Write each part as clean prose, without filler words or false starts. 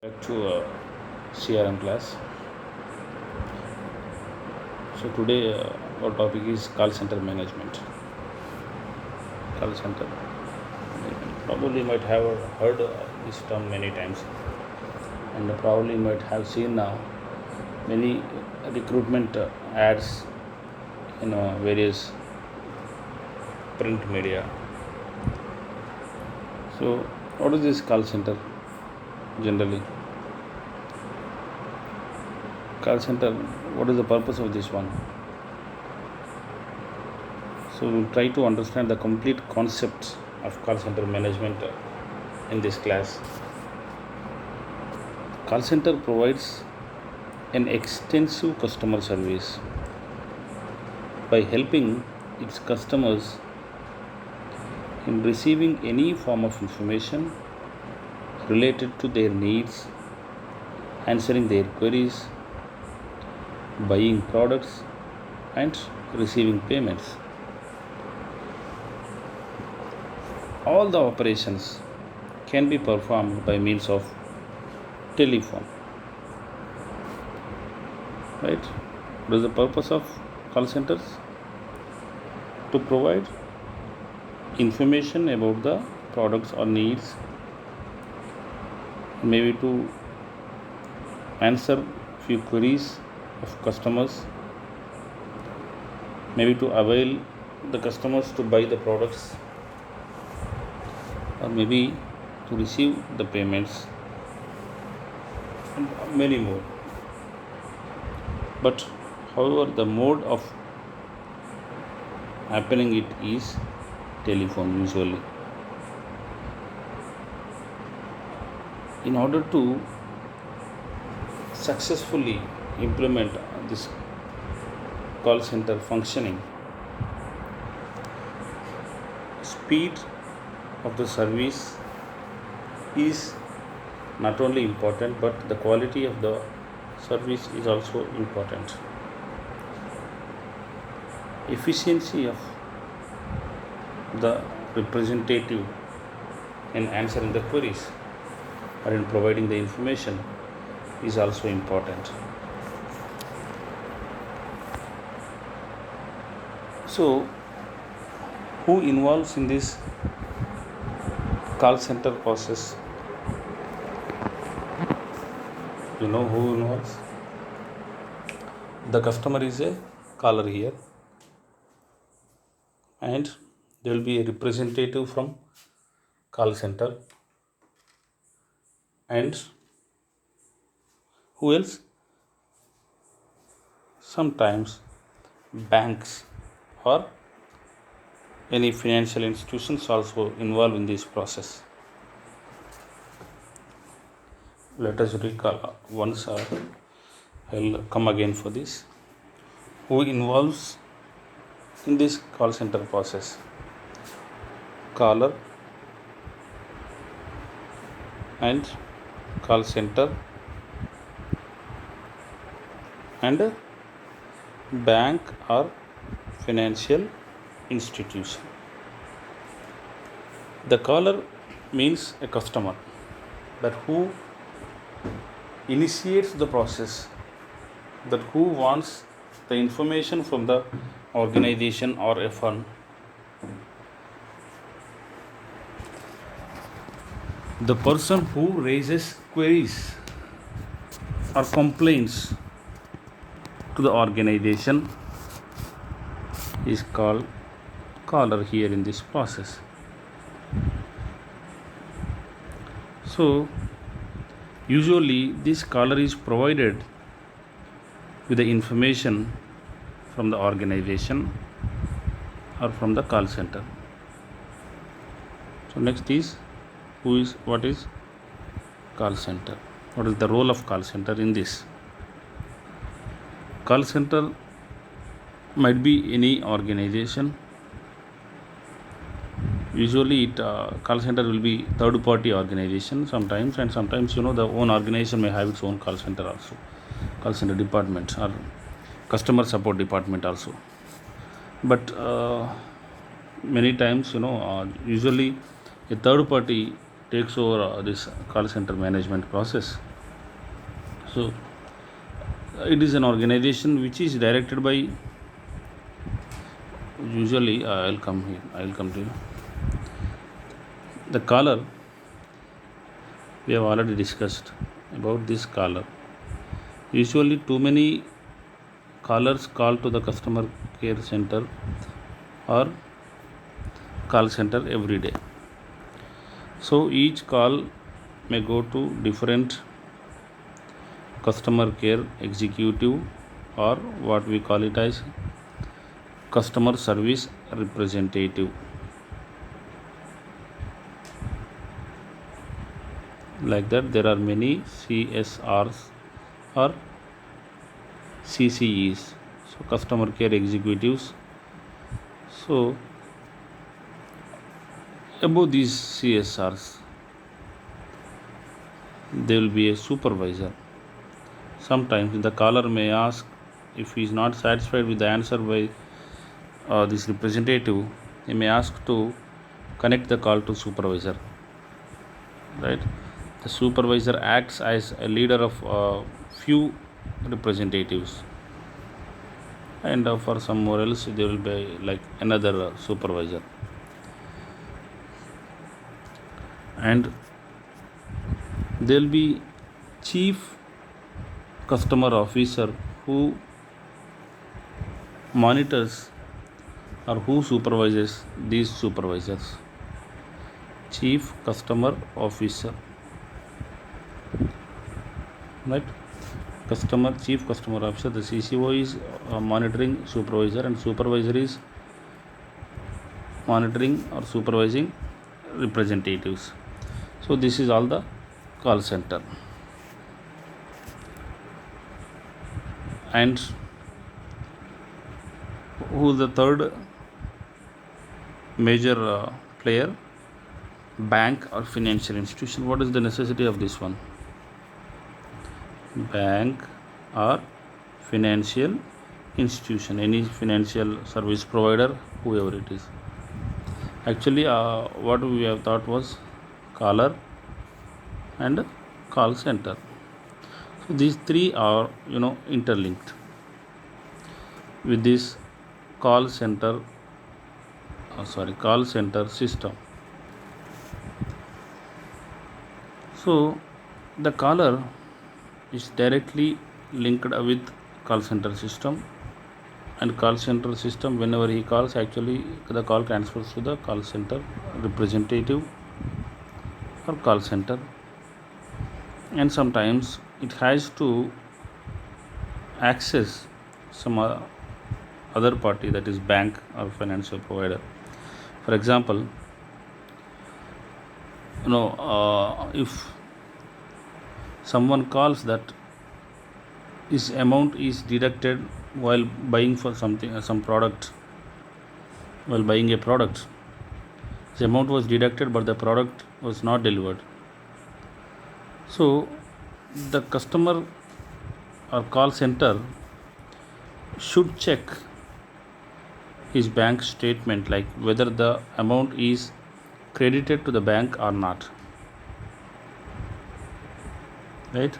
Back to CRM class. So today our topic is call center management. Call center management. Probably might have heard this term many times, and probably might have seen many recruitment ads in various print media. So what is this call center generally? Call center. What is the purpose of this one? So we'll try to understand the complete concept of call center management in this class. Call center provides an extensive customer service by helping its customers in receiving any form of information related to their needs, answering their queries, buying products, and receiving payments. All the operations can be performed by means of telephone. Right? What is the purpose of call centers? To provide information about the products or needs, maybe to answer few queries of customers, maybe to avail the customers to buy the products, or maybe to receive the payments, and many more. But however, the mode of happening it is telephone usually. In order to successfully implement this call center functioning, speed of the service is not only important, but the quality of the service is also important. Efficiency of the representative in answering the queries or in providing the information is also important. So, who involves in this call center process? You know who involves? The customer is a caller here, and there will be a representative from call center, and who else? Sometimes banks or any financial institutions also involved in this process. Let us recall once. I'll come again for this. Who involves in this call center process? Caller and call center and bank or financial institution. The caller means a customer, but who initiates the process, that who wants the information from the organization or a firm. The person who raises queries or complaints to the organization is called caller here in this process. So usually this caller is provided with the information from the organization or from the call center. So next is what is call center? What is the role of call center in this? Call center might be any organization. Usually call center will be third party organization sometimes, and sometimes the own organization may have its own call center also, call center department or customer support department also. But many times usually a third party takes over this call center management process, So it is an organization which is directed by, usually I'll come to you. The caller, we have already discussed about this caller. Usually too many callers call to the customer care center or call center every day. So each call may go to different customer care executive, or what we call it as customer service representative. Like that, there are many CSRs or CCEs, so customer care executives. So above these CSRs, there will be a supervisor. Sometimes the caller may ask, if he is not satisfied with the answer by this representative, he may ask to connect the call to supervisor, right? The supervisor acts as a leader of few representatives, and for some more else there will be like another supervisor. And there will be chief customer officer who monitors or who supervises these supervisors. Chief customer officer, right? Chief customer officer, the CCO is monitoring supervisor, and supervisor is monitoring or supervising representatives. So this is all the call center. And who is the third major player? Bank or financial institution. What is the necessity of this one? Bank or financial institution, any financial service provider, whoever it is. Actually what we have thought was caller and call center. So these three are interlinked with this call center system. So the caller is directly linked with call center system, and call center system, whenever he calls, actually the call transfers to the call center representative or call center, and sometimes it has to access some other party, that is bank or financial provider. For example, if someone calls that his amount is deducted while buying for some product, while buying a product, the amount was deducted but the product was not delivered. So the customer or call center should check his bank statement, like whether the amount is credited to the bank or not, right?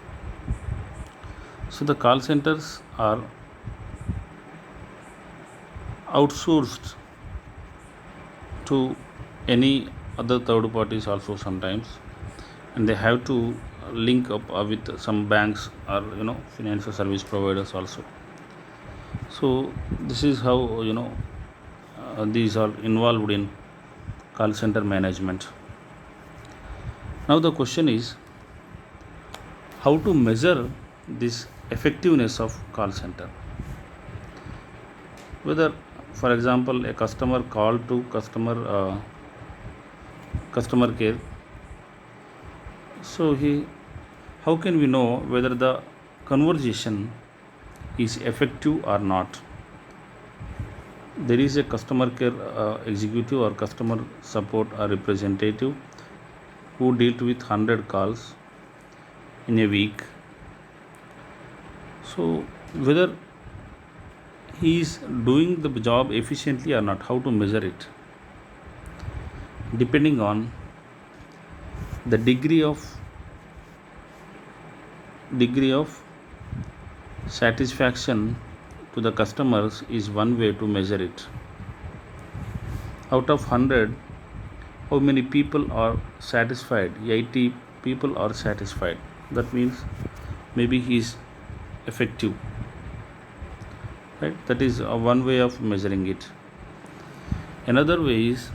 So the call centers are outsourced to any other third parties also sometimes, and they have to link up with some banks or financial service providers also. So this is how these are involved in call center management. Now the question is, how to measure this effectiveness of call center? Whether, for example, a customer call to customer care, so how can we know whether the conversation is effective or not? There is a customer care executive or customer support representative who dealt with 100 calls in a week. So whether he is doing the job efficiently or not, how to measure it? Depending on the degree of degree of satisfaction to the customers is one way to measure it. Out of 100, how many people are satisfied? 80 people are satisfied. That means maybe he is effective, right? That is one way of measuring it. Another way is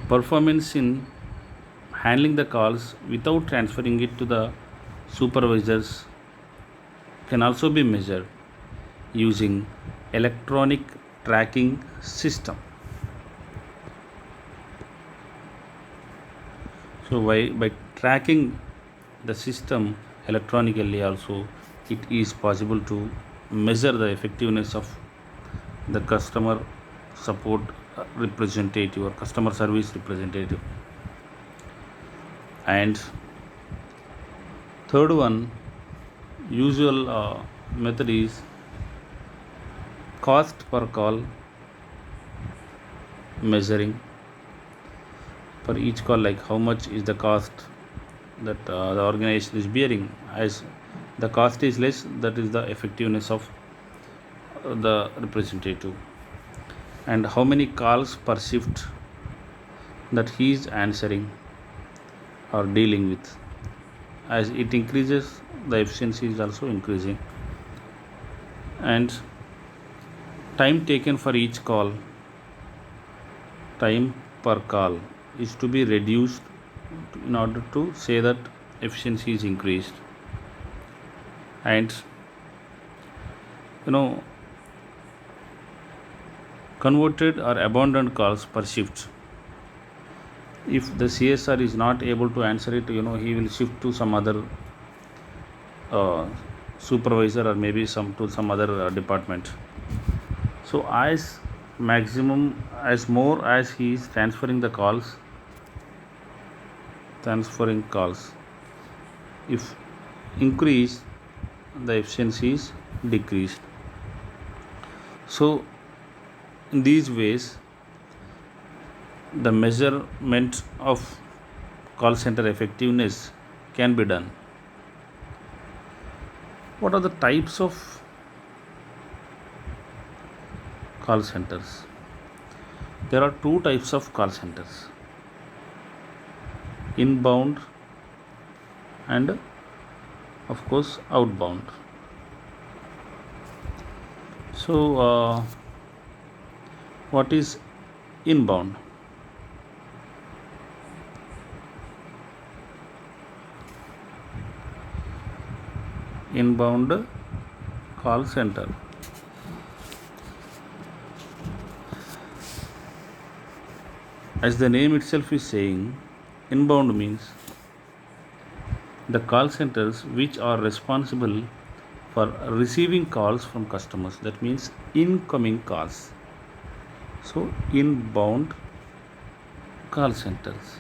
performance in handling the calls without transferring it to the supervisors can also be measured using electronic tracking system. So by tracking the system electronically also, it is possible to measure the effectiveness of the customer support representative or customer service representative. And third one, usual method is cost per call measuring. For each call, like how much is the cost that the organization is bearing. As the cost is less, that is the effectiveness of the representative. And how many calls per shift that he is answering or dealing with. As it increases, the efficiency is also increasing. And time taken for each call, time per call is to be reduced in order to say that efficiency is increased. And converted or abandoned calls per shift. If the CSR is not able to answer it, he will shift to some other supervisor or maybe some other department. So as more as he is transferring calls, if increase, the efficiency is decreased. So in these ways, the measurement of call center effectiveness can be done. What are the types of call centers? There are two types of call centers: inbound and of course outbound. So what is inbound? Inbound call center. As the name itself is saying, inbound means the call centers which are responsible for receiving calls from customers. That means incoming calls. So inbound call centers.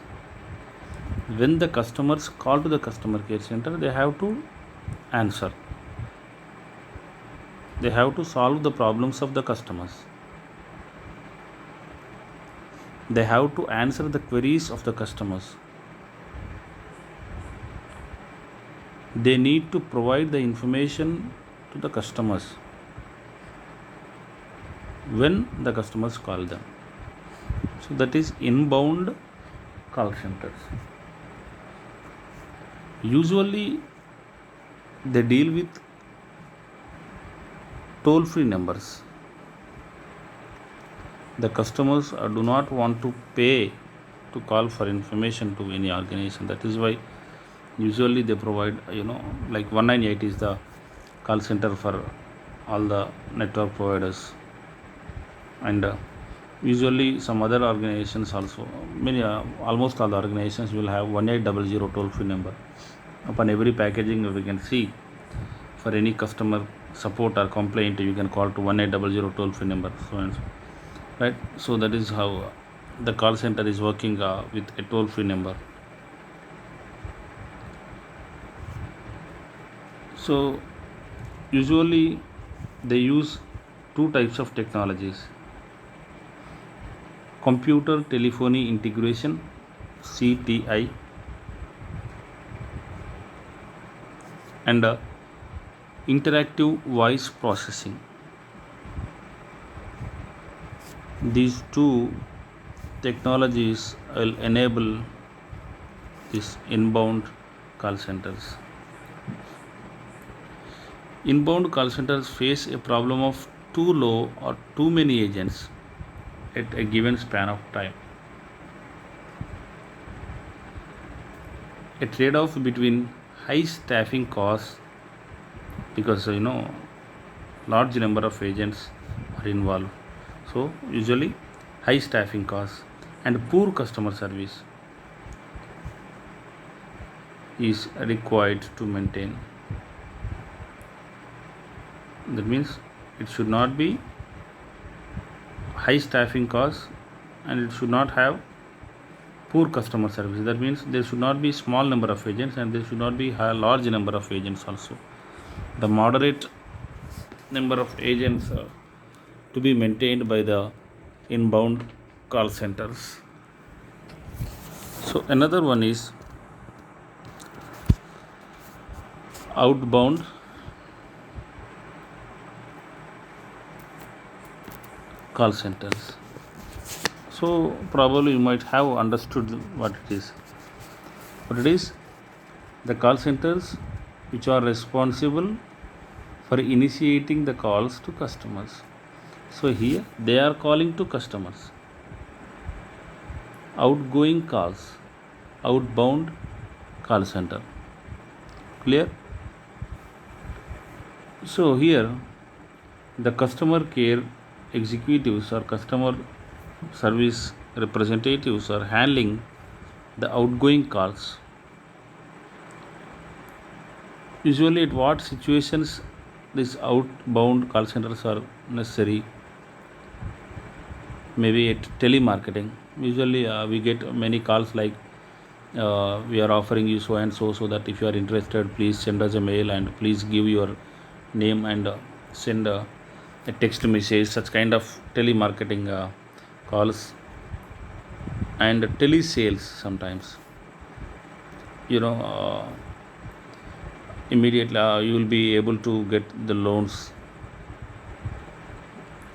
When the customers call to the customer care center, they have to answer. They have to solve the problems of the customers. They have to answer the queries of the customers. They need to provide the information to the customers when the customers call them. So that is inbound call centers. Usually they deal with toll-free numbers. The customers do not want to pay to call for information to any organization. That is why usually they provide, like 198 is the call center for all the network providers, and usually some other organizations also, almost all the organizations will have 1800 toll free number. Upon every packaging we can see, for any customer support or complaint you can call to 1800 toll free number, so and so, right? So that is how the call center is working with a toll free number. So usually they use two types of technologies: computer telephony integration, CTI, and interactive voice processing. These two technologies will enable these inbound call centers. Inbound call centers face a problem of too low or too many agents at a given span of time. A trade-off between high staffing costs, because large number of agents are involved, so usually high staffing costs and poor customer service is required to maintain. That means it should not be high staffing costs and it should not have poor customer service. That means there should not be small number of agents and there should not be a large number of agents also. The moderate number of agents to be maintained by the inbound call centers. So another one is outbound call centers. So probably you might have understood what it is. What it is? The call centers which are responsible for initiating the calls to customers. So here they are calling to customers. Outgoing calls, outbound call center. Clear? So here the customer care executives or customer service representatives are handling the outgoing calls. Usually, at what situations these outbound call centers are necessary? Maybe at telemarketing. Usually, we get many calls like we are offering you so and so, so that if you are interested, please send us a mail and please give your name and send a text message. Such kind of telemarketing calls and telesales sometimes. You know. Immediately you will be able to get the loans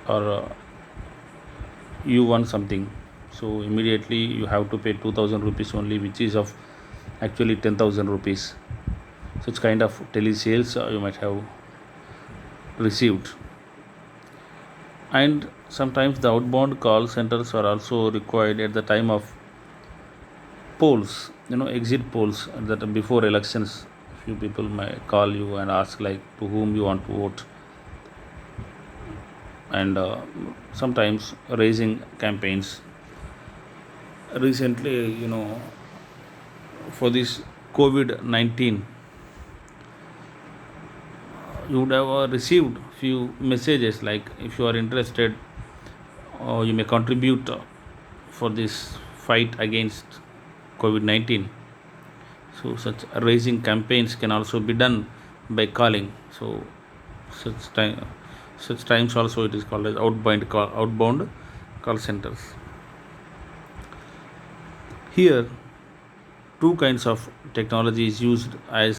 or you want something, so immediately you have to pay 2000 rupees only, which is of actually 10,000 rupees. Such kind of telesales you might have received. And sometimes the outbound call centers are also required at the time of polls, exit polls, that before elections few people might call you and ask like to whom you want to vote, and sometimes raising campaigns. Recently, for this COVID-19, you would have received few messages like if you are interested or you may contribute for this fight against COVID-19. So such raising campaigns can also be done by calling. So such time, such times also it is called as outbound call centers. Here, two kinds of technology is used as